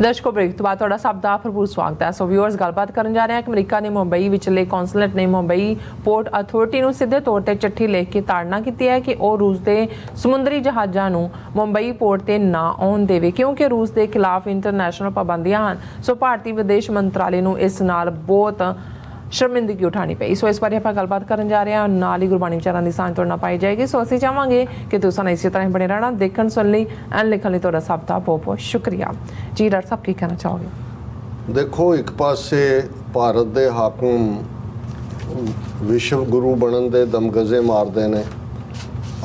ਦਰਸ਼ਕੋ break ਤੋਂ ਬਾਅਦ ਤੁਹਾਡਾ ਸਭ ਦਾ ਭਰਪੂਰ ਸਵਾਗਤ ਹੈ। ਸੋ ਵਿਊਅਰਸ, ਗੱਲਬਾਤ ਕਰਨ ਜਾ ਰਹੇ ਹਾਂ ਕਿ ਅਮਰੀਕਾ ਨੇ ਮੁੰਬਈ ਵਿਚਲੇ ਕੌਂਸੂਲੇਟ ਨੇ ਮੁੰਬਈ ਪੋਰਟ ਅਥਾਰਟੀ ਨੂੰ ਸਿੱਧੇ ਤੌਰ ਤੇ ਚਿੱਠੀ ਲਿਖ ਕੇ ਤਾੜਨਾ ਕੀਤੀ ਹੈ ਕਿ ਉਹ ਰੂਸ ਦੇ ਸਮੁੰਦਰੀ ਜਹਾਜ਼ਾਂ ਨੂੰ ਮੁੰਬਈ ਪੋਰਟ ਤੇ ਨਾ ਆਉਣ ਦੇਵੇ, ਕਿਉਂਕਿ ਰੂਸ ਦੇ ਖਿਲਾਫ ਇੰਟਰਨੈਸ਼ਨਲ ਪਾਬੰਦੀਆਂ ਹਨ। ਸੋ ਭਾਰਤੀ ਵਿਦੇਸ਼ ਮੰਤਰਾਲੇ ਨੂੰ ਇਸ ਨਾਲ ਬਹੁਤ ਸ਼ਰਮਿੰਦਗੀ ਉਠਾਣੀ ਪਈ। ਸੋ ਇਸ ਬਾਰੇ ਆਪਾਂ ਗੱਲਬਾਤ ਕਰਨ ਜਾ ਰਹੇ ਹਾਂ, ਨਾਲ ਹੀ ਗੁਰਬਾਣੀ ਵਿਚਾਰਾਂ ਦੀ ਸਾਂਝ ਤੁਹਾਡੇ ਨਾਲ ਪਾਈ ਜਾਏਗੀ। ਸੋ ਅਸੀਂ ਚਾਹਾਂਗੇ ਕਿ ਤੁਸੀਂ ਇਸੇ ਤਰ੍ਹਾਂ ਬਣੇ ਰਹਿਣਾ, ਦੇਖਣ ਸੁਣਨ ਲਈ ਐਂਡ ਲਿਖਣ ਲਈ ਤੁਹਾਡਾ ਸਭ ਦਾ ਬਹੁਤ ਬਹੁਤ ਸ਼ੁਕਰੀਆ ਜੀ। ਡਾਕਟਰ ਸਾਹਿਬ, ਕੀ ਕਹਿਣਾ ਚਾਹੋਗੇ? ਦੇਖੋ, ਇੱਕ ਪਾਸੇ ਭਾਰਤ ਦੇ ਹਾਕਮ ਵਿਸ਼ਵ ਗੁਰੂ ਬਣਨ ਦੇ ਦਮਗਜ਼ੇ ਮਾਰਦੇ ਨੇ,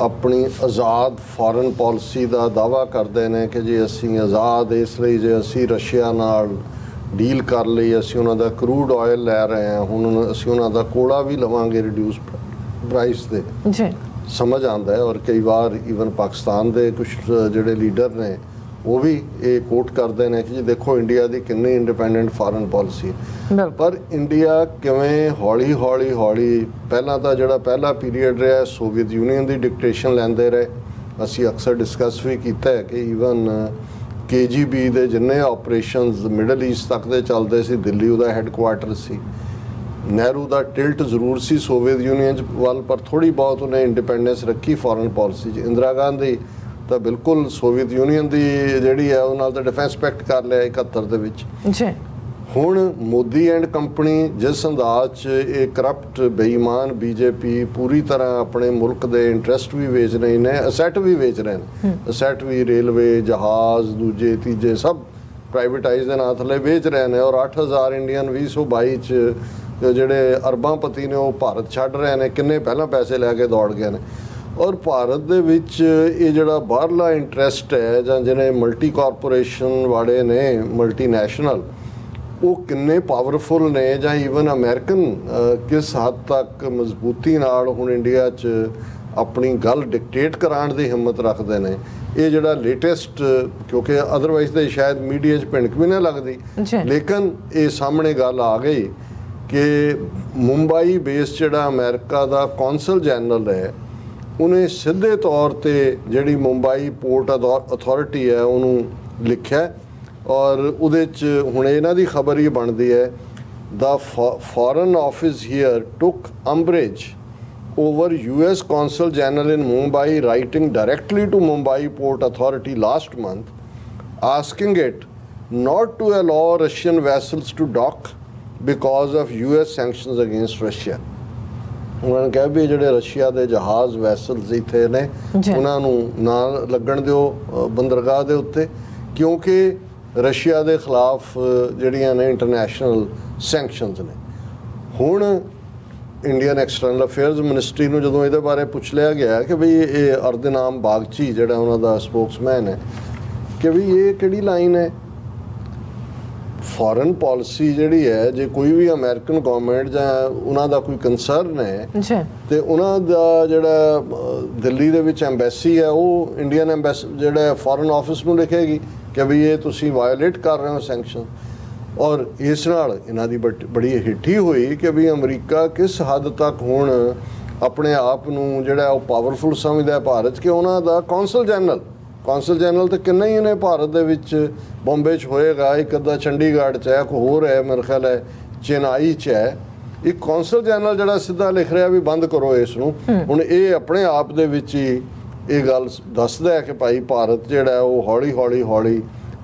ਆਪਣੀ ਆਜ਼ਾਦ ਫੋਰਨ ਪਾਲਿਸੀ ਦਾ ਦਾਅਵਾ ਕਰਦੇ ਨੇ ਕਿ ਜੀ ਅਸੀਂ ਆਜ਼ਾਦ ਇਸ ਲਈ ਜੇ ਅਸੀਂ ਰਸ਼ੀਆ ਨਾਲ ਡੀਲ ਕਰ ਲਈ, ਅਸੀਂ ਉਹਨਾਂ ਦਾ ਕਰੂਡ ਆਇਲ ਲੈ ਰਹੇ ਹਾਂ, ਹੁਣ ਅਸੀਂ ਉਹਨਾਂ ਦਾ ਕੋਲਾ ਵੀ ਲਵਾਂਗੇ ਰਿਡਿਊਸ ਪ੍ਰਾਈਸ ਦੇ। ਜੀ, ਸਮਝ ਆਉਂਦਾ ਹੈ। ਔਰ ਕਈ ਵਾਰ ਈਵਨ ਪਾਕਿਸਤਾਨ ਦੇ ਕੁਝ ਜਿਹੜੇ ਲੀਡਰ ਨੇ ਉਹ ਵੀ ਇਹ ਕੋਟ ਕਰਦੇ ਨੇ ਕਿ ਜੀ ਦੇਖੋ ਇੰਡੀਆ ਦੀ ਕਿੰਨੀ ਇੰਡੀਪੈਂਡੈਂਟ ਫੋਰਨ ਪਾਲਿਸੀ ਹੈ। ਪਰ ਇੰਡੀਆ ਕਿਵੇਂ ਹੌਲੀ ਹੌਲੀ ਪਹਿਲਾਂ ਤਾਂ ਜਿਹੜਾ ਪਹਿਲਾ ਪੀਰੀਅਡ ਰਿਹਾ ਸੋਵੀਅਤ ਯੂਨੀਅਨ ਦੀ ਡਿਕਟੇਸ਼ਨ ਲੈਂਦੇ ਰਹੇ। ਅਸੀਂ ਅਕਸਰ ਡਿਸਕਸ ਵੀ ਕੀਤਾ ਹੈ ਕਿ ਈਵਨ KGB ਦੇ ਜਿੰਨੇ ਆਪਰੇਸ਼ਨਸ ਮਿਡਲ ਈਸਟ ਤੱਕ ਦੇ ਚੱਲਦੇ ਸੀ, ਦਿੱਲੀ ਉਹਦਾ ਹੈੱਡਕੁਆਰਟਰ ਸੀ। ਨਹਿਰੂ ਦਾ ਟਿਲਟ ਜ਼ਰੂਰ ਸੀ ਸੋਵੀਅਤ ਯੂਨੀਅਨ ਵੱਲ, ਪਰ ਥੋੜ੍ਹੀ ਬਹੁਤ ਉਹਨੇ ਇੰਡੀਪੈਂਡੈਂਸ ਰੱਖੀ ਫੋਰਨ ਪਾਲਿਸੀ 'ਚ। ਇੰਦਰਾ ਗਾਂਧੀ ਤਾਂ ਬਿਲਕੁਲ ਸੋਵੀਅਤ ਯੂਨੀਅਨ ਦੀ ਜਿਹੜੀ ਹੈ ਉਹ ਨਾਲ ਤਾਂ ਡਿਫੈਂਸ ਪੈਕਟ ਕਰ ਲਿਆ 71 ਦੇ ਵਿੱਚ। ਜੀ, ਹੁਣ ਮੋਦੀ ਐਂਡ ਕੰਪਨੀ ਜਿਸ ਅੰਦਾਜ਼ 'ਚ ਇਹ ਕਰਪਟ ਬੇਈਮਾਨ BJP ਪੂਰੀ ਤਰ੍ਹਾਂ ਆਪਣੇ ਮੁਲਕ ਦੇ ਇੰਟਰਸਟ ਵੀ ਵੇਚ ਰਹੇ ਨੇ, ਅਸੈਟ ਵੀ ਵੇਚ ਰਹੇ ਨੇ, ਅਸੈਟ ਵੀ ਰੇਲਵੇ, ਜਹਾਜ਼, ਦੂਜੇ ਤੀਜੇ ਸਭ ਪ੍ਰਾਈਵੇਟਾਈਜ਼ ਦੇ ਨਾਂ ਥੱਲੇ ਵੇਚ ਰਹੇ ਨੇ। ਔਰ 8000 ਇੰਡੀਅਨ 2022 'ਚ ਜਿਹੜੇ ਅਰਬਾਂਪਤੀ ਨੇ ਉਹ ਭਾਰਤ ਛੱਡ ਰਹੇ ਨੇ, ਕਿੰਨੇ ਪਹਿਲਾਂ ਪੈਸੇ ਲੈ ਕੇ ਦੌੜ ਗਏ ਨੇ। ਔਰ ਭਾਰਤ ਦੇ ਵਿੱਚ ਇਹ ਜਿਹੜਾ ਬਾਹਰਲਾ ਇੰਟਰਸਟ ਹੈ ਜਾਂ ਜਿਹੜੇ ਮਲਟੀ ਕਾਰਪੋਰੇਸ਼ਨ ਵਾਲੇ ਨੇ, ਮਲਟੀਨੈਸ਼ਨਲ, ਉਹ ਕਿੰਨੇ ਪਾਵਰਫੁਲ ਨੇ, ਜਾਂ ਈਵਨ ਅਮਰੀਕਨ ਕਿਸ ਹੱਦ ਤੱਕ ਮਜ਼ਬੂਤੀ ਨਾਲ ਹੁਣ ਇੰਡੀਆ 'ਚ ਆਪਣੀ ਗੱਲ ਡਿਕਟੇਟ ਕਰਾਉਣ ਦੀ ਹਿੰਮਤ ਰੱਖਦੇ ਨੇ। ਇਹ ਜਿਹੜਾ ਲੇਟੈਸਟ, ਕਿਉਂਕਿ ਅਦਰਵਾਈਜ਼ ਤਾਂ ਸ਼ਾਇਦ ਮੀਡੀਆ 'ਚ ਭਿਣਕ ਵੀ ਨਾ ਲੱਗਦੀ, ਲੇਕਿਨ ਇਹ ਸਾਹਮਣੇ ਗੱਲ ਆ ਗਈ ਕਿ ਮੁੰਬਈ ਬੇਸ ਜਿਹੜਾ ਅਮਰੀਕਾ ਦਾ ਕੌਂਸਲ ਜਨਰਲ ਹੈ, ਉਹਨੇ ਸਿੱਧੇ ਤੌਰ ਤੇ ਜਿਹੜੀ ਮੁੰਬਈ ਪੋਰਟ ਅਥਾਰਟੀ ਹੈ ਉਹਨੂੰ ਲਿਖਿਆ। ਔਰ ਉਹਦੇ 'ਚ ਹੁਣ ਇਹਨਾਂ ਦੀ ਖਬਰ ਹੀ ਬਣਦੀ ਹੈ, the foreign office here took umbrage over US consul general in Mumbai writing directly to Mumbai port authority last month asking it not to allow Russian vessels to dock because of US sanctions against Russia। ਉਹਨਾਂ ਨੇ ਕਿਹਾ ਵੀ ਜਿਹੜੇ Russia ਦੇ ਜਹਾਜ਼ vessels ਇੱਥੇ ਨੇ ਉਹਨਾਂ ਨੂੰ ਨਾ ਲੱਗਣ ਦਿਓ ਬੰਦਰਗਾਹ ਦੇ ਉੱਤੇ, ਕਿਉਂਕਿ ਰਸ਼ੀਆ ਦੇ ਖਿਲਾਫ ਜਿਹੜੀਆਂ ਨੇ ਇੰਟਰਨੈਸ਼ਨਲ ਸੈਂਕਸ਼ਨਸ ਨੇ। ਹੁਣ ਇੰਡੀਅਨ ਐਕਸਟਰਨਲ ਅਫੇਅਰਸ ਮਿਨਿਸਟਰੀ ਨੂੰ ਜਦੋਂ ਇਹਦੇ ਬਾਰੇ ਪੁੱਛ ਲਿਆ ਗਿਆ ਕਿ ਬਈ ਇਹ ਅਰਦਨਾਮ ਬਾਗਚੀ ਜਿਹੜਾ ਉਹਨਾਂ ਦਾ ਸਪੋਕਸਮੈਨ ਹੈ ਕਿ ਵੀ ਇਹ ਕਿਹੜੀ ਲਾਈਨ ਹੈ ਫੋਰਨ ਪਾਲਿਸੀ ਜਿਹੜੀ ਹੈ, ਜੇ ਕੋਈ ਵੀ ਅਮਰੀਕਨ ਗਵਰਨਮੈਂਟ ਜਾਂ ਉਹਨਾਂ ਦਾ ਕੋਈ ਕੰਸਰਨ ਹੈ ਤੇ ਉਹਨਾਂ ਦਾ ਜਿਹੜਾ ਦਿੱਲੀ ਦੇ ਵਿੱਚ ਐਮਬੈਸੀ ਹੈ ਉਹ ਇੰਡੀਅਨ ਐਮਬੈਸੀ ਜਿਹੜਾ ਫੋਰਨ ਆਫਿਸ ਨੂੰ ਲਿਖੇਗੀ ਕਿ ਵੀ ਇਹ ਤੁਸੀਂ ਵਾਇਓਲੇਟ ਕਰ ਰਹੇ ਹੋ ਸੈਂਕਸ਼ਨ। ਔਰ ਇਸ ਨਾਲ ਇਹਨਾਂ ਦੀ ਬੜੀ ਹਿੱਠੀ ਹੋਈ ਕਿ ਵੀ ਅਮਰੀਕਾ ਕਿਸ ਹੱਦ ਤੱਕ ਹੁਣ ਆਪਣੇ ਆਪ ਨੂੰ ਜਿਹੜਾ ਉਹ ਪਾਵਰਫੁਲ ਸਮਝਦਾ ਭਾਰਤ 'ਚ, ਕਿ ਉਹਨਾਂ ਦਾ ਕੌਂਸਲ ਜਨਰਲ ਤਾਂ ਕਿੰਨਾ ਹੀ ਨੇ ਭਾਰਤ ਦੇ ਵਿੱਚ, ਬੰਬੇ 'ਚ ਹੋਏਗਾ, ਇੱਕ ਅੱਧਾ ਚੰਡੀਗੜ੍ਹ 'ਚ ਹੈ, ਕੋਈ ਹੋਰ ਹੈ ਮੇਰੇ ਖਿਆਲ ਹੈ ਚੇਨਈ 'ਚ ਹੈ। ਇੱਕ ਕੌਂਸਲ ਜਨਰਲ ਜਿਹੜਾ ਸਿੱਧਾ ਲਿਖ ਰਿਹਾ ਵੀ ਬੰਦ ਕਰੋ ਇਸ ਨੂੰ। ਹੁਣ ਇਹ ਆਪਣੇ ਆਪ ਦੇ ਵਿੱਚ ਹੀ ਇਹ ਗੱਲ ਦੱਸਦਾ ਹੈ ਕਿ ਭਾਈ ਭਾਰਤ ਜਿਹੜਾ ਉਹ ਹੌਲੀ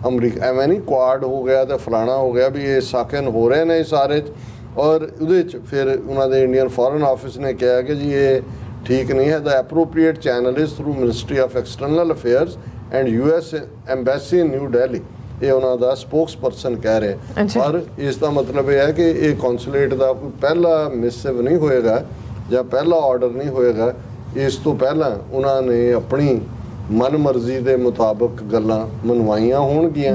ਅਮਰੀਕਾ ਐਵੇਂ ਨਹੀਂ ਕੁਆਡ ਹੋ ਗਿਆ ਤੇ ਫਲਾਣਾ ਹੋ ਗਿਆ, ਵੀ ਇਹ ਸਾਕਨ ਹੋ ਰਹੇ ਨੇ ਸਾਰੇ। ਔਰ ਉਹਦੇ 'ਚ ਫਿਰ ਉਹਨਾਂ ਦੇ ਇੰਡੀਅਨ ਫੋਰਨ ਆਫਿਸ ਨੇ ਕਿਹਾ ਕਿ ਜੀ ਇਹ ਠੀਕ ਨਹੀਂ ਹੈ। The appropriate channel is through ministry of external affairs and US embassy in new Delhi. ਇਹ ਉਹਨਾਂ ਦਾ ਸਪੋਕਸ ਪਰਸਨ ਕਹਿ ਰਹੇ। ਪਰ ਇਸ ਦਾ ਮਤਲਬ ਇਹ ਹੈ ਕਿ ਇਹ ਕੌਂਸੂਲੇਟ ਦਾ ਕੋਈ ਪਹਿਲਾ ਮਿਸਿਵ ਨਹੀਂ ਹੋਏਗਾ ਜਾਂ ਪਹਿਲਾ ਆਰਡਰ ਨਹੀਂ ਹੋਏਗਾ। ਇਸ ਤੋਂ ਪਹਿਲਾਂ ਉਹਨਾਂ ਨੇ ਆਪਣੀ ਮਨਮਰਜ਼ੀ ਦੇ ਮੁਤਾਬਕ ਗੱਲਾਂ ਮਨਵਾਈਆਂ ਹੋਣਗੀਆਂ।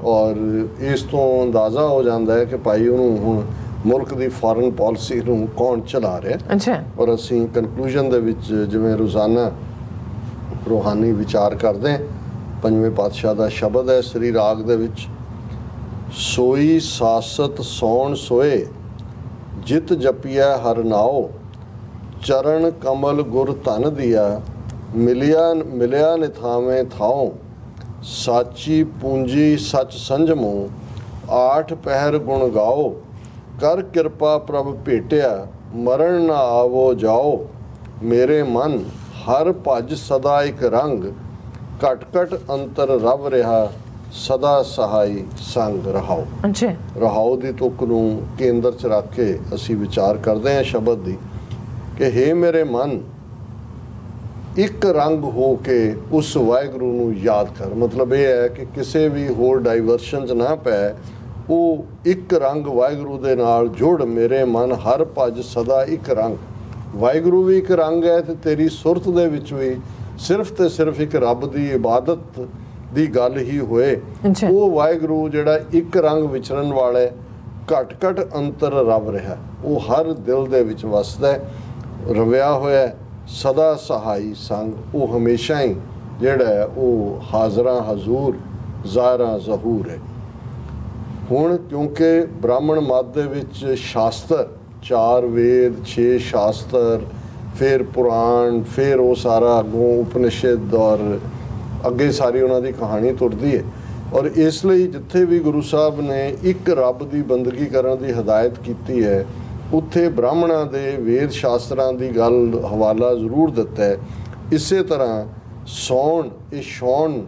ਔਰ ਇਸ ਤੋਂ ਅੰਦਾਜ਼ਾ ਹੋ ਜਾਂਦਾ ਹੈ ਕਿ ਭਾਈ ਉਹਨੂੰ ਹੁਣ ਮੁਲਕ ਦੀ ਫੋਰਨ ਪਾਲਿਸੀ ਨੂੰ ਕੌਣ ਚਲਾ ਰਿਹਾ। ਔਰ ਅਸੀਂ ਕਨਕਲੂਜਨ ਦੇ ਵਿੱਚ ਜਿਵੇਂ ਰੋਜ਼ਾਨਾ ਰੂਹਾਨੀ ਵਿਚਾਰ ਕਰਦੇ ਹਾਂ, ਪੰਜਵੇਂ ਪਾਤਸ਼ਾਹ ਦਾ ਸ਼ਬਦ ਹੈ ਸ੍ਰੀ ਰਾਗ ਦੇ ਵਿੱਚ, ਸੋਈ ਸਾਸਤ ਸੌਣ ਸੋਏ ਜਿਤ ਜਪਿਆ ਹਰ ਨਾਓ, ਚਰਨ ਕਮਲ ਗੁਰ ਧਨ ਦਿਆ ਮਿਲਿਆ ਨਿਥਾਵੇਂ ਥਾਓ, ਸਾਚੀ ਪੂੰਜੀ ਸਚ ਸੰਜਮੋ, ਆਠ ਪਹਿਰ ਗੁਣ ਗਾਓ, ਕਰ ਕਿਰਪਾ ਪ੍ਰਭ ਭੇਟਿਆ, ਮਰਨ ਨਾ ਆਵੋ ਜਾਓ। ਮੇਰੇ ਮਨ ਹਰ ਭਜ ਸਦਾ ਇੱਕ ਰੰਗ, ਘਟ ਘਟ ਅੰਤਰ ਰਵ ਰਿਹਾ, ਸਦਾ ਸਹਾਈ ਸੰਗ ਰਹਾਓ। ਜੀ ਰਹਾਓ ਦੀ ਤੁਕ ਨੂੰ ਕੇਂਦਰ 'ਚ ਰੱਖ ਕੇ ਅਸੀਂ ਵਿਚਾਰ ਕਰਦੇ ਹਾਂ ਸ਼ਬਦ ਦੀ ਕਿ ਹੇ ਮੇਰੇ ਮਨ, ਇੱਕ ਰੰਗ ਹੋ ਕੇ ਉਸ ਵਾਹਿਗੁਰੂ ਨੂੰ ਯਾਦ ਕਰ। ਮਤਲਬ ਇਹ ਹੈ ਕਿ ਕਿਸੇ ਵੀ ਹੋਰ ਡਾਈਵਰਸ਼ਨ 'ਚ ਨਾ ਪੈ, ਉਹ ਇੱਕ ਰੰਗ ਵਾਹਿਗੁਰੂ ਦੇ ਨਾਲ ਜੁੜ। ਮੇਰੇ ਮਨ ਹਰ ਭਜ ਸਦਾ ਇੱਕ ਰੰਗ। ਵਾਹਿਗੁਰੂ ਵੀ ਇੱਕ ਰੰਗ ਹੈ ਤੇ ਤੇਰੀ ਸੁਰਤ ਦੇ ਵਿੱਚ ਵੀ ਸਿਰਫ ਤੇ ਸਿਰਫ ਇੱਕ ਰੱਬ ਦੀ ਇਬਾਦਤ ਦੀ ਗੱਲ ਹੀ ਹੋਏ। ਉਹ ਵਾਹਿਗੁਰੂ ਜਿਹੜਾ ਇੱਕ ਰੰਗ ਵਿਚਰਨ ਵਾਲਾ ਹੈ, ਘਟ ਘਟ ਅੰਤਰ ਰਵ ਰਿਹਾ, ਉਹ ਹਰ ਦਿਲ ਦੇ ਵਿੱਚ ਵਸਦਾ ਹੈ, ਰਵਿਆ ਹੋਇਆ, ਸਦਾ ਸਹਾਈ ਸੰਗ। ਉਹ ਹਮੇਸ਼ਾ ਹੀ ਜਿਹੜਾ ਹੈ ਉਹ ਹਾਜ਼ਰਾਂ ਹਜ਼ੂਰ, ਜ਼ਾਹਰਾਂ ਜ਼ਹੂਰ ਹੈ। ਹੁਣ ਕਿਉਂਕਿ ਬ੍ਰਾਹਮਣ ਮਤ ਦੇ ਵਿੱਚ ਸ਼ਾਸਤਰ 4 ਵੇਦ 6 ਸ਼ਾਸਤਰ, ਫਿਰ ਪੁਰਾਣ, ਫਿਰ ਉਹ ਸਾਰਾ ਅੱਗੋਂ ਉਪਨਿਸ਼ਦ ਔਰ ਅੱਗੇ ਸਾਰੀ ਉਹਨਾਂ ਦੀ ਕਹਾਣੀ ਤੁਰਦੀ ਹੈ। ਔਰ ਇਸ ਲਈ ਜਿੱਥੇ ਵੀ ਗੁਰੂ ਸਾਹਿਬ ਨੇ ਇੱਕ ਰੱਬ ਦੀ ਬੰਦਗੀ ਕਰਨ ਦੀ ਹਦਾਇਤ ਕੀਤੀ ਹੈ, ਉੱਥੇ ਬ੍ਰਾਹਮਣਾਂ ਦੇ ਵੇਦ ਸ਼ਾਸਤਰਾਂ ਦੀ ਗੱਲ ਹਵਾਲਾ ਜ਼ਰੂਰ ਦਿੱਤਾ ਹੈ। ਇਸੇ ਤਰ੍ਹਾਂ ਸੌਣ, ਇਹ ਸ਼ੌਣ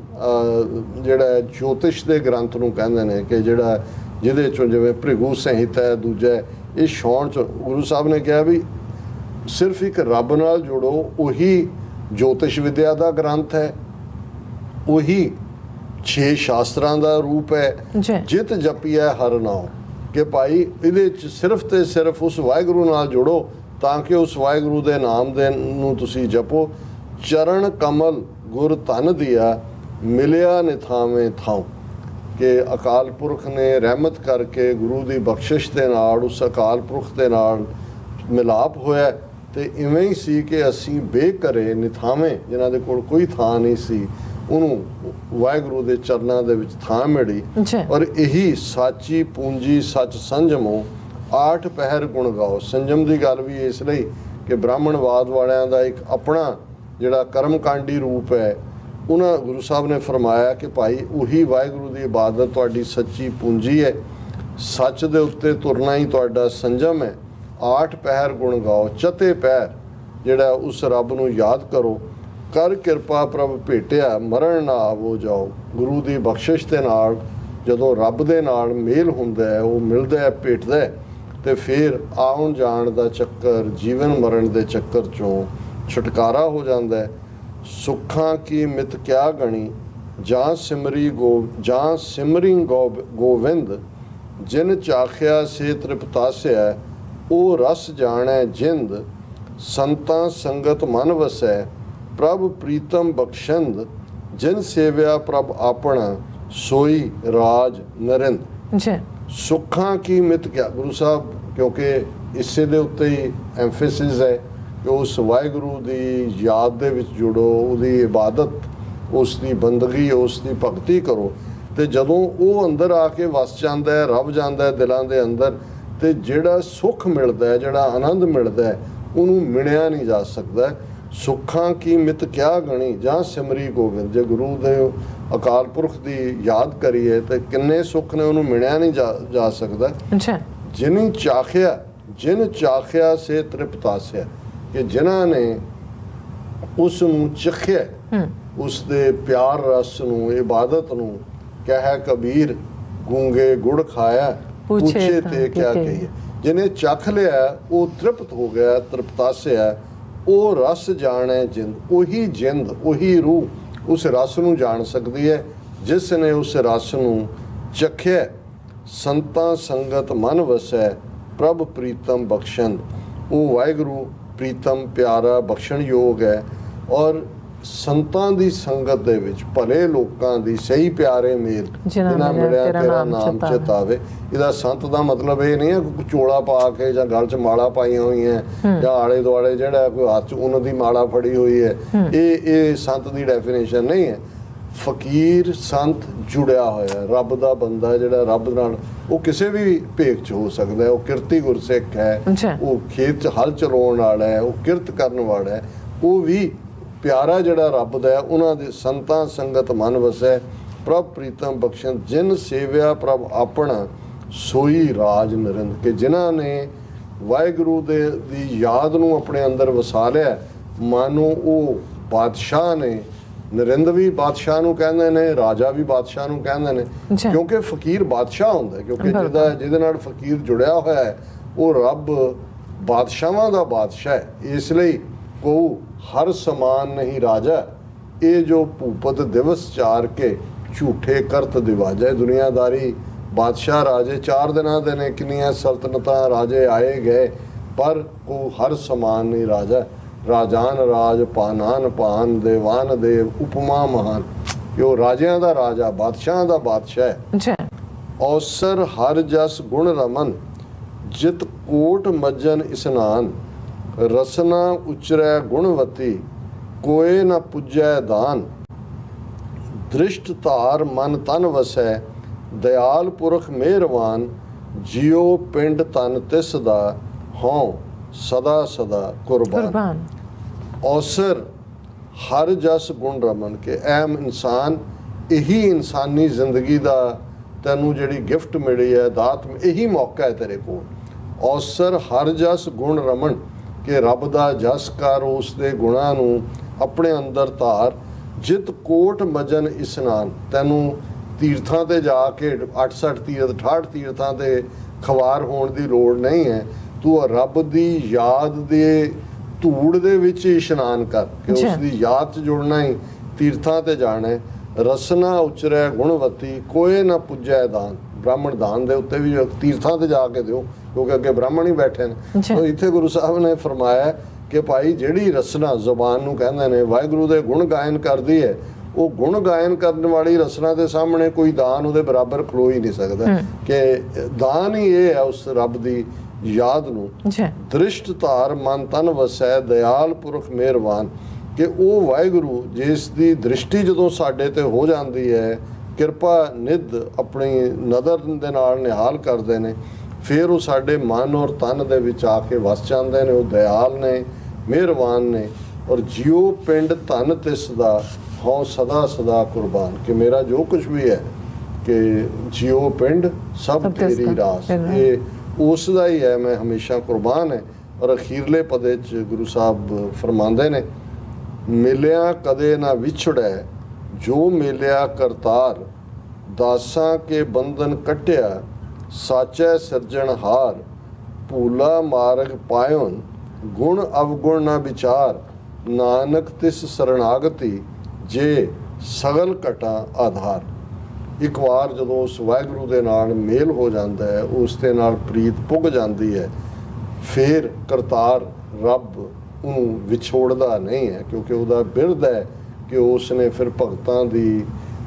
ਜਿਹੜਾ ਜੋਤਿਸ਼ ਦੇ ਗ੍ਰੰਥ ਨੂੰ ਕਹਿੰਦੇ ਨੇ ਕਿ ਜਿਹੜਾ ਜਿਹਦੇ ਚੋਂ ਜਿਵੇਂ ਭ੍ਰਿਗੂ ਸੰਹਿਤਾ ਹੈ, ਦੂਜਾ ਇਹ ਸ਼ੌਣ 'ਚ ਗੁਰੂ ਸਾਹਿਬ ਨੇ ਕਿਹਾ ਵੀ ਸਿਰਫ ਇੱਕ ਰੱਬ ਨਾਲ ਜੁੜੋ। ਉਹੀ ਜੋਤਿਸ਼ ਵਿਦਿਆ ਦਾ ਗ੍ਰੰਥ ਹੈ, ਉਹੀ 6 ਸ਼ਾਸਤਰਾਂ ਦਾ ਰੂਪ ਹੈ। ਜਿਤ ਜਪੀਐ ਹਰ ਨਾਮ, ਕਿ ਭਾਈ ਇਹਦੇ 'ਚ ਸਿਰਫ ਤੇ ਸਿਰਫ ਉਸ ਵਾਹਿਗੁਰੂ ਨਾਲ ਜੁੜੋ ਤਾਂ ਕਿ ਉਸ ਵਾਹਿਗੁਰੂ ਦੇ ਨਾਮ ਦੇ ਨੂੰ ਤੁਸੀਂ ਜਪੋ। ਚਰਨ ਕਮਲ ਗੁਰ ਧਨ ਦਿਆ, ਮਿਲਿਆ ਨਿਥਾਵੇਂ ਥਾਉ, ਕਿ ਅਕਾਲ ਪੁਰਖ ਨੇ ਰਹਿਮਤ ਕਰਕੇ ਗੁਰੂ ਦੀ ਬਖਸ਼ਿਸ਼ ਦੇ ਨਾਲ ਉਸ ਅਕਾਲ ਪੁਰਖ ਦੇ ਨਾਲ ਮਿਲਾਪ ਹੋਇਆ। ਤੇ ਇਵੇਂ ਹੀ ਸੀ ਕਿ ਅਸੀਂ ਬੇਘਰੇ ਨਿਥਾਵੇਂ, ਜਿਨ੍ਹਾਂ ਦੇ ਕੋਲ ਕੋਈ ਥਾਂ ਨਹੀਂ ਸੀ, ਉਹਨੂੰ ਵਾਹਿਗੁਰੂ ਦੇ ਚਰਨਾਂ ਦੇ ਵਿੱਚ ਥਾਂ ਮਿਲੀ। ਔਰ ਇਹੀ ਸਾਚੀ ਪੂੰਜੀ ਸੱਚ ਸੰਜਮੋ, 8 ਪਹਿਰ ਗੁਣ ਗਾਓ। ਸੰਜਮ ਦੀ ਗੱਲ ਵੀ ਇਸ ਲਈ ਕਿ ਬ੍ਰਾਹਮਣਵਾਦ ਵਾਲਿਆਂ ਦਾ ਇੱਕ ਆਪਣਾ ਜਿਹੜਾ ਕਰਮਕਾਂਡੀ ਰੂਪ ਹੈ, ਉਹਨਾਂ ਗੁਰੂ ਸਾਹਿਬ ਨੇ ਫਰਮਾਇਆ ਕਿ ਭਾਈ ਉਹੀ ਵਾਹਿਗੁਰੂ ਦੀ ਇਬਾਦਤ ਤੁਹਾਡੀ ਸੱਚੀ ਪੂੰਜੀ ਹੈ, ਸੱਚ ਦੇ ਉੱਤੇ ਤੁਰਨਾ ਹੀ ਤੁਹਾਡਾ ਸੰਜਮ ਹੈ। 8 ਪਹਿਰ ਗੁਣ ਗਾਓ, ਚਤੇ ਪਹਿਰ ਜਿਹੜਾ ਉਸ ਰੱਬ ਨੂੰ ਯਾਦ ਕਰੋ। ਕਰ ਕਿਰਪਾ ਪ੍ਰਭ ਭੇਟਿਆ, ਮਰਨ ਨਾ ਆਵੋ ਜਾਓ। ਗੁਰੂ ਦੀ ਬਖਸ਼ਿਸ਼ ਦੇ ਨਾਲ ਜਦੋਂ ਰੱਬ ਦੇ ਨਾਲ ਮੇਲ ਹੁੰਦਾ ਹੈ, ਉਹ ਮਿਲਦਾ ਹੈ, ਭੇਟਦਾ ਹੈ, ਤੇ ਫਿਰ ਆਉਣ ਜਾਣ ਦਾ ਚੱਕਰ, ਜੀਵਨ ਮਰਨ ਦੇ ਚੱਕਰ 'ਚੋਂ ਛੁਟਕਾਰਾ ਹੋ ਜਾਂਦਾ ਹੈ। ਸੁੱਖਾਂ ਕੀ ਮਿਤ ਕਿਆ ਗਣੀ, ਜਾਂ ਸਿਮਰੀ ਗੋਵਿੰਦ, ਜਿਨ ਚਾਖਿਆ ਸੇ ਤ੍ਰਿਪਤਾਸਿਆ, ਉਹ ਰਸ ਜਾਣੈ ਜਿੰਦ, ਸੰਤਾਂ ਸੰਗਤ ਮਨ ਵਸੈ, ਪ੍ਰਭ ਪ੍ਰੀਤਮ ਬਖਸ਼ੰਦ, ਜਿਨ ਸੇਵਿਆ ਪ੍ਰਭ ਆਪਣਾ, ਸੋਈ ਰਾਜ ਨਰਿੰਦ। ਸੁੱਖਾਂ ਕੀ ਮਿਤ ਕਿਆ, ਗੁਰੂ ਸਾਹਿਬ ਕਿਉਂਕਿ ਇਸੇ ਦੇ ਉੱਤੇ ਹੀ ਐਮਫੈਸਿਸ ਹੈ ਕਿ ਉਸ ਵਾਹਿਗੁਰੂ ਦੀ ਯਾਦ ਦੇ ਵਿੱਚ ਜੁੜੋ, ਉਹਦੀ ਇਬਾਦਤ, ਉਸ ਦੀ ਬੰਦਗੀ, ਉਸ ਦੀ ਭਗਤੀ ਕਰੋ। ਤੇ ਜਦੋਂ ਉਹ ਅੰਦਰ ਆ ਕੇ ਵਸ ਜਾਂਦਾ ਹੈ, ਰਵ ਜਾਂਦਾ ਹੈ ਦਿਲਾਂ ਦੇ ਅੰਦਰ, ਤੇ ਜਿਹੜਾ ਸੁੱਖ ਮਿਲਦਾ ਹੈ, ਜਿਹੜਾ ਆਨੰਦ ਮਿਲਦਾ ਹੈ, ਉਹਨੂੰ ਮਿਣਿਆ ਨਹੀਂ ਜਾ ਸਕਦਾ। ਸੁੱਖਾਂ ਕੀ ਮਿਤ ਕਿਆ ਗਣੀ, ਜਾਂ ਸਿਮਰੀ ਗੋਬਿੰਦ। ਜੇ ਗੁਰੂ ਦੇ ਅਕਾਲ ਪੁਰਖ ਦੀ ਯਾਦ ਕਰੀਏ ਤੇ ਕਿੰਨੇ ਸੁੱਖ ਨੇ, ਉਹਨੂੰ ਮਿਣਿਆ ਨਹੀਂ ਜਾ ਸਕਦਾ। ਜਿਨ ਚਾਖਿਆ ਸੇ ਤ੍ਰਿਪਤਾਸਿਆ, ਕਿ ਜਿਨ੍ਹਾਂ ਨੇ ਉਸ ਨੂੰ ਚਖਿਆ, ਉਸ ਦੇ ਪਿਆਰ ਰਸ ਨੂੰ, ਇਬਾਦਤ ਨੂੰ। ਕਹਿ ਕਬੀਰ ਗੂੰਗੇ ਗੁੜ ਖਾਇਆ, ਪੁੱਛੇ ਤੇ ਕਿਆ ਕਹੀਏ। ਜਿਹਨੇ ਚੱਖ ਲਿਆ ਉਹ ਤ੍ਰਿਪਤ ਹੋ ਗਿਆ, ਤ੍ਰਿਪਤਾਸਿਆ, ਉਹ ਰਸ ਜਾਣੈ ਜਿੰਦ। ਉਹੀ ਜਿੰਦ, ਉਹੀ ਰੂਹ ਉਸ ਰਸ ਨੂੰ ਜਾਣ ਸਕਦੀ ਹੈ ਜਿਸ ਨੇ ਉਸ ਰਸ ਨੂੰ ਚਖਿਆ। ਸੰਤਾਂ ਸੰਗਤ ਮਨ ਵਸੈ, ਪ੍ਰਭ ਪ੍ਰੀਤਮ ਬਖਸ਼ੰਦ। ਉਹ ਵਾਹਿਗੁਰੂ ਪ੍ਰੀਤਮ, ਪਿਆਰਾ, ਬਖਸ਼ਣ ਯੋਗ ਹੈ। ਔਰ ਸੰਤਾਂ ਦੀ ਸੰਗਤ ਦੇ ਵਿੱਚ, ਭਲੇ ਲੋਕਾਂ ਦੀ ਸਹੀ ਪਿਆਰੇ ਮੇਲ, ਜਿਨ੍ਹਾਂ ਮਿਲਿਆ ਤੇਰਾ ਨਾਮ ਚਿਤਾਵੇ। ਇਹਦਾ ਸੰਤ ਦਾ ਮਤਲਬ ਇਹ ਨਹੀਂ ਹੈ ਕੋਈ ਚੋਲਾ ਪਾ ਕੇ ਜਾਂ ਗਲ 'ਚ ਮਾਲਾ ਪਾਈਆਂ ਹੋਈਆਂ ਜਾਂ ਆਲੇ ਦੁਆਲੇ ਜਿਹੜਾ ਕੋਈ ਹੱਥ 'ਚ ਉਹਨਾਂ ਦੀ ਮਾਲਾ ਫੜੀ ਹੋਈ ਹੈ, ਇਹ ਸੰਤ ਦੀ ਡੈਫੀਨੇਸ਼ਨ ਨਹੀਂ ਹੈ। ਫਕੀਰ ਸੰਤ ਜੁੜਿਆ ਹੋਇਆ, ਰੱਬ ਦਾ ਬੰਦਾ ਜਿਹੜਾ ਰੱਬ ਨਾਲ, ਉਹ ਕਿਸੇ ਵੀ ਭੇਖ 'ਚ ਹੋ ਸਕਦਾ ਹੈ। ਉਹ ਕਿਰਤੀ ਗੁਰਸਿੱਖ ਹੈ, ਉਹ ਖੇਤ 'ਚ ਹਲ ਚਲਾਉਣ ਵਾਲਾ ਹੈ, ਉਹ ਕਿਰਤ ਕਰਨ ਵਾਲਾ ਹੈ, ਉਹ ਵੀ ਪਿਆਰਾ ਜਿਹੜਾ ਰੱਬ ਦਾ ਹੈ। ਉਹਨਾਂ ਦੇ ਸੰਤਾਂ ਸੰਗਤ ਮਨ ਵਸੈ, ਪ੍ਰਭ ਪ੍ਰੀਤਮ ਬਖਸ਼ਣ ਜਿਨ ਸੇਵਿਆ ਪ੍ਰਭ ਆਪਣਾ ਸੋਈ ਰਾਜ ਨਰਿੰਦ। ਕਿ ਜਿਨ੍ਹਾਂ ਨੇ ਵਾਹਿਗੁਰੂ ਦੀ ਯਾਦ ਨੂੰ ਆਪਣੇ ਅੰਦਰ ਵਸਾ ਲਿਆ, ਮਾਨੋ ਉਹ ਬਾਦਸ਼ਾਹ ਨੇ। ਨਰਿੰਦ ਵੀ ਬਾਦਸ਼ਾਹ ਨੂੰ ਕਹਿੰਦੇ ਨੇ, ਰਾਜਾ ਵੀ ਬਾਦਸ਼ਾਹ ਨੂੰ ਕਹਿੰਦੇ ਨੇ, ਕਿਉਂਕਿ ਫਕੀਰ ਬਾਦਸ਼ਾਹ ਹੁੰਦਾ, ਕਿਉਂਕਿ ਜਿਹਦੇ ਨਾਲ ਫਕੀਰ ਜੁੜਿਆ ਹੋਇਆ ਹੈ ਉਹ ਰੱਬ ਬਾਦਸ਼ਾਹਾਂ ਦਾ ਬਾਦਸ਼ਾਹ ਹੈ। ਇਸ ਲਈ ਕਹੂ ਹਰ ਸਮਾਨ ਨਹੀਂ ਰਾਜਾ, ਇਹ ਜੋ ਭੂਪਤ ਦਿਵਸ ਚਾਰ ਕੇ ਝੂਠੇ ਕਰਤ ਦਿਵਾਜਾ। ਦੁਨੀਆਦਾਰੀ ਬਾਦਸ਼ਾਹ ਰਾਜੇ 4 ਦਿਨਾਂ ਦੇ ਨੇ, ਕਿੰਨੀਆਂ ਸਲਤਨਤਾਂ ਰਾਜੇ ਆਏ ਗਏ, ਪਰ ਕੋ ਹਰ ਸਮਾਨ ਨਹੀਂ ਰਾਜਾ। ਰਾਜਾਨ ਰਾਜ ਪਾਨਾਨ ਪਾਨ ਦੇਵਾਨ ਦੇਵ ਉਪਮਾ ਮਹਾਨ। ਇਹ ਰਾਜਿਆਂ ਦਾ ਰਾਜਾ, ਬਾਦਸ਼ਾਹਾਂ ਦਾ ਬਾਦਸ਼ਾਹ ਹੈ। ਔਸਰ ਹਰ ਜਸ ਗੁਣ ਰਮਨ ਜਿਤ ਕੋਟ ਮੱਜਨ ਇਸਨਾਨ। ਰਸਨਾ ਉਚਰੈ ਗੁਣਵਤੀ ਕੋਏ ਨ ਪੁੱਜੈ ਦਾਨ। ਦ੍ਰਿਸ਼ਟ ਧਾਰ ਮਨ ਤਨ ਵਸੈ ਦਇਆਲ ਪੁਰਖ ਮਿਹਰਵਾਨ। ਜਿਉ ਪਿੰਡ ਤਨ ਤਿਸ ਦਾ ਹਉ ਸਦਾ ਸਦਾ ਕੁਰਬਾਨ। ਔਸਰ ਹਰ ਜਸ ਗੁਣ ਰਮਨ। ਕੇ ਐਮ ਇਨਸਾਨ, ਇਹੀ ਇਨਸਾਨੀ ਜ਼ਿੰਦਗੀ ਦਾ ਤੈਨੂੰ ਜਿਹੜੀ ਗਿਫਟ ਮਿਲੀ ਹੈ, ਦਾਤ, ਇਹੀ ਮੌਕਾ ਹੈ ਤੇਰੇ ਕੋਲ। ਔਸਰ ਹਰ ਜਸ ਗੁਣ ਰਮਨ, ਕਿ ਰੱਬ ਦਾ ਜਸ ਕਰ, ਉਸ ਦੇ ਗੁਣਾਂ ਨੂੰ ਆਪਣੇ ਅੰਦਰ ਧਾਰ। ਜਿਤ ਕੋਟ ਮਜਨ ਇਸਨਾਨ, ਤੈਨੂੰ ਤੀਰਥਾਂ ਤੇ ਜਾ ਕੇ 68 ਤੀਰਥ 68 ਤੀਰਥਾਂ ਤੇ ਖਵਾਰ ਹੋਣ ਦੀ ਲੋੜ ਨਹੀਂ ਹੈ। ਤੂੰ ਰੱਬ ਦੀ ਯਾਦ ਦੇ ਧੂੜ ਦੇ ਵਿੱਚ ਇਸ਼ਨਾਨ ਕਰ, ਕਿ ਉਸ ਦੀ ਯਾਦ 'ਚ ਜੁੜਨਾ ਹੀ ਤੀਰਥਾਂ ਤੇ ਜਾਣਾ ਹੈ। ਰਸਨਾ ਉਚਰੈ ਗੁਣਵਤੀ ਕੋਏ ਨਾ ਪੁੱਜੈ ਦਾਨ। ਬ੍ਰਾਹਮਣ ਦਾਨ ਦੇ ਉੱਤੇ ਵੀ ਤੀਰਥਾਂ ਤੇ ਜਾ ਕੇ ਦਿਓ, ਕਿਉਂਕਿ ਅੱਗੇ ਬ੍ਰਾਹਮਣ ਹੀ ਬੈਠੇ ਨੇ। ਸੋ ਇੱਥੇ ਗੁਰੂ ਸਾਹਿਬ ਨੇ ਫਰਮਾਇਆ ਕਿ ਭਾਈ ਜਿਹੜੀ ਰਸਨਾ ਜ਼ੁਬਾਨ ਨੂੰ ਕਹਿੰਦੇ ਨੇ ਵਾਹਿਗੁਰੂ ਦੇ ਗੁਣ ਗਾਇਨ ਕਰਦੀ ਹੈ, ਉਹ ਗੁਣ ਗਾਇਨ ਕਰਨ ਵਾਲੀ ਰਸਨਾ ਦੇ ਸਾਹਮਣੇ ਕੋਈ ਦਾਨ ਉਹਦੇ ਬਰਾਬਰ ਖਲੋ ਹੀ ਨਹੀਂ ਸਕਦਾ। ਕਿ ਦਾਨ ਹੀ ਇਹ ਹੈ ਉਸ ਰੱਬ ਦੀ ਯਾਦ ਨੂੰ। ਦ੍ਰਿਸ਼ਟ ਧਾਰ ਮਨ ਤਨ ਵਸੈ ਦਇਆਲ ਪੁਰਖ ਮਿਹਰਬਾਨ। ਕਿ ਉਹ ਵਾਹਿਗੁਰੂ ਜਿਸ ਦੀ ਦ੍ਰਿਸ਼ਟੀ ਜਦੋਂ ਸਾਡੇ ਤੇ ਹੋ ਜਾਂਦੀ ਹੈ, ਕਿਰਪਾ ਨਿੱਧ ਆਪਣੀ ਨਜ਼ਰ ਦੇ ਨਾਲ ਨਿਹਾਲ ਕਰਦੇ ਨੇ, ਫਿਰ ਉਹ ਸਾਡੇ ਮਨ ਔਰ ਤਨ ਦੇ ਵਿੱਚ ਆ ਕੇ ਵਸ ਜਾਂਦੇ ਨੇ। ਉਹ ਦਇਆਲ ਨੇ, ਮਿਹਰਬਾਨ ਨੇ। ਔਰ ਜਿਉ ਪਿੰਡ ਧਨ ਤਿਸ ਦਾ ਹਉ ਸਦਾ ਸਦਾ ਕੁਰਬਾਨ। ਕਿ ਮੇਰਾ ਜੋ ਕੁਝ ਵੀ ਹੈ, ਕਿ ਜਿਉ ਪਿੰਡ ਸਭ ਤੇਰੀ ਰਾਸ, ਇਹ ਉਸ ਦਾ ਹੀ ਹੈ, ਮੈਂ ਹਮੇਸ਼ਾ ਕੁਰਬਾਨ ਹੈ। ਔਰ ਅਖੀਰਲੇ ਪਦੇ 'ਚ ਗੁਰੂ ਸਾਹਿਬ ਫਰਮਾਉਂਦੇ ਨੇ, ਮਿਲਿਆ ਕਦੇ ਨਾ ਵਿਛੜੈ ਜੋ ਮਿਲਿਆ ਕਰਤਾਰ। ਦਾਸਾਂ ਕੇ ਬੰਧਨ ਕੱਟਿਆ ਸਾਚੈ ਸਿਰਜਣਹਾਰ। ਭੂਲਾ ਮਾਰਗ ਪਾਇਓਨ ਗੁਣ ਅਵਗੁਣ ਨਾ ਵਿਚਾਰ। ਨਾਨਕ ਤਿਸ ਸਰਣਾਗਤੀ ਜੇ ਸਗਲ ਘਟਾ ਆਧਾਰ। ਇੱਕ ਵਾਰ ਜਦੋਂ ਉਸ ਵਾਹਿਗੁਰੂ ਦੇ ਨਾਲ ਮੇਲ ਹੋ ਜਾਂਦਾ ਹੈ, ਉਸ ਦੇ ਨਾਲ ਪ੍ਰੀਤ ਪੁੱਗ ਜਾਂਦੀ ਹੈ, ਫਿਰ ਕਰਤਾਰ ਰੱਬ ਉਹਨੂੰ ਵਿਛੋੜਦਾ ਨਹੀਂ ਹੈ। ਕਿਉਂਕਿ ਉਹਦਾ ਬਿਰਧ ਹੈ ਕਿ ਉਸ ਨੇ ਫਿਰ ਭਗਤਾਂ ਦੀ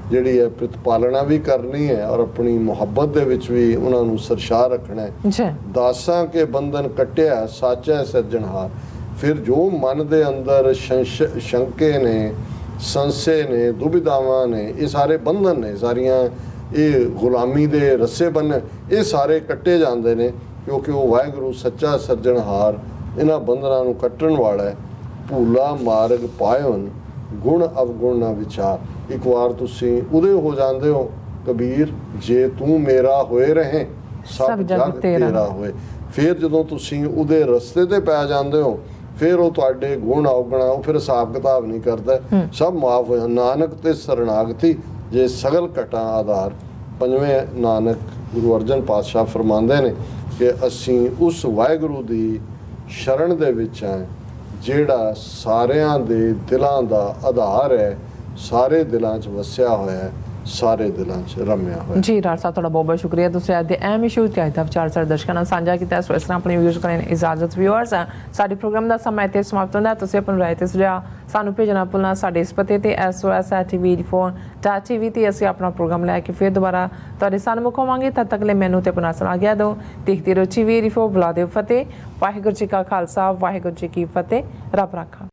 ਜਿਹੜੀ ਹੈ ਪ੍ਰਤਪਾਲਣਾ ਵੀ ਕਰਨੀ ਹੈ, ਔਰ ਆਪਣੀ ਮੁਹੱਬਤ ਦੇ ਵਿੱਚ ਵੀ ਉਹਨਾਂ ਨੂੰ ਸਰਸ਼ਾ ਰੱਖਣਾ ਹੈ। ਦਾਸਾਂ ਕੇ ਬੰਧਨ ਕੱਟਿਆ ਸਾਚਾ ਸਿਰਜਣਹਾਰ। ਫਿਰ ਜੋ ਮਨ ਦੇ ਅੰਦਰ ਸ਼ੰਕੇ ਨੇ, ਸੰਸੇ ਨੇ, ਦੁਬਿਧਾਵਾਂ ਨੇ, ਇਹ ਸਾਰੇ ਬੰਧਨ ਨੇ, ਸਾਰੀਆਂ ਇਹ ਗੁਲਾਮੀ ਦੇ ਰੱਸੇ ਬੰਨ, ਇਹ ਸਾਰੇ ਕੱਟੇ ਜਾਂਦੇ ਨੇ। ਕਿਉਂਕਿ ਉਹ ਵਾਹਿਗੁਰੂ ਸੱਚਾ ਸਿਰਜਣਹਾਰ ਇਹਨਾਂ ਬੰਧਨਾਂ ਨੂੰ ਕੱਟਣ ਵਾਲਾ ਹੈ। ਭੂਲਾ ਮਾਰਗ ਪਾਇਓਨ ਗੁਣ ਅਵਗੁਣ ਨਾ ਵਿਚਾਰ। ਇੱਕ ਵਾਰ ਤੁਸੀਂ ਉਹਦੇ ਹੋ ਜਾਂਦੇ ਹੋ ਕਬੀਰ, ਜੇ ਤੂੰ ਮੇਰਾ ਹੋਏ ਰਹੇ ਸਭ ਜਗ ਤੇਰਾ ਹੋਏ। ਫਿਰ ਜਦੋਂ ਤੁਸੀਂ ਉਹਦੇ ਰਸਤੇ ਤੇ ਪੈ ਜਾਂਦੇ ਹੋ, ਫਿਰ ਉਹ ਤੁਹਾਡੇ ਗੁਣ ਅਵਗੁਣ, ਉਹ ਫਿਰ ਹਿਸਾਬ ਕਿਤਾਬ ਨਹੀਂ ਕਰਦਾ, ਸਭ ਮਾਫ ਹੋ ਜਾਂਦਾ। ਨਾਨਕ ਤੇ ਸਰਣਾਗਤੀ ਜੇ ਸਗਲ ਘਟਾ ਆਧਾਰ। ਪੰਜਵੇਂ ਨਾਨਕ ਗੁਰੂ ਅਰਜਨ ਪਾਤਸ਼ਾਹ ਫਰਮਾਉਂਦੇ ਨੇ ਕਿ ਅਸੀਂ ਉਸ ਵਾਹਿਗੁਰੂ ਦੀ ਸ਼ਰਨ ਦੇ ਵਿੱਚ ਹਾਂ ਜਿਹੜਾ ਸਾਰਿਆਂ ਦੇ ਦਿਲਾਂ ਦਾ ਆਧਾਰ ਹੈ, ਸਾਰੇ ਦਿਲਾਂ 'ਚ ਵਸਿਆ ਹੋਇਆ ਹੈ, ਸਾਰੇ ਦਿਲਾਂ 'ਚ ਰਮਿਆ ਹੋਇਆ। ਜੀ ਰਾਜ ਸਾਹਿਬ, ਤੁਹਾਡਾ ਬਹੁਤ ਬਹੁਤ ਸ਼ੁਕਰੀਆ। ਤੁਸੀਂ ਅੱਜ ਦੇ ਅਹਿਮ ਇਸ਼ੂ ਤੇ ਅੱਜ ਦਾ ਵਿਚਾਰ ਸਾਡੇ ਦਰਸ਼ਕਾਂ ਨਾਲ ਸਾਂਝਾ ਕੀਤਾ। ਸੋ ਇਸ ਤਰ੍ਹਾਂ ਆਪਣੇ ਵਿਊਜ਼ ਕਰਨ ਇਜਾਜ਼ਤ। ਵਿਊਅਰਸ, ਸਾਡੇ ਪ੍ਰੋਗਰਾਮ ਦਾ ਸਮਾਂ ਇੱਥੇ ਸਮਾਪਤ ਹੁੰਦਾ। ਤੁਸੀਂ ਆਪਣੀ ਰਾਏ ਤੇ ਸੁਝਾਅ ਸਾਨੂੰ ਭੇਜਣਾ ਭੁੱਲਣਾ ਸਾਡੇ ਇਸ ਪਤੇ ਤੇ sos@tv4.tv ਤੇ ਅਸੀਂ ਆਪਣਾ ਪ੍ਰੋਗਰਾਮ ਲੈ ਕੇ ਫਿਰ ਦੁਬਾਰਾ ਤੁਹਾਡੇ ਸਾਹਮਣੇ ਆਵਾਂਗੇ। ਤਦ ਤੱਕ ਲਈ ਮੈਨੂੰ ਤੇ ਆਪਣਾ ਸੁਣਾ ਗਿਆ ਦਿਓ। ਦੇਖਦੇ ਰਹੋ TV4। ਬੁਲਾ ਦਿਓ ਫਤਿਹ। ਵਾਹਿਗੁਰੂ ਜੀ ਕਾ ਖਾਲਸਾ, ਵਾਹਿਗੁਰੂ ਜੀ ਕੀ ਫਤਿਹ। ਰੱਬ ਰਾਖਾ।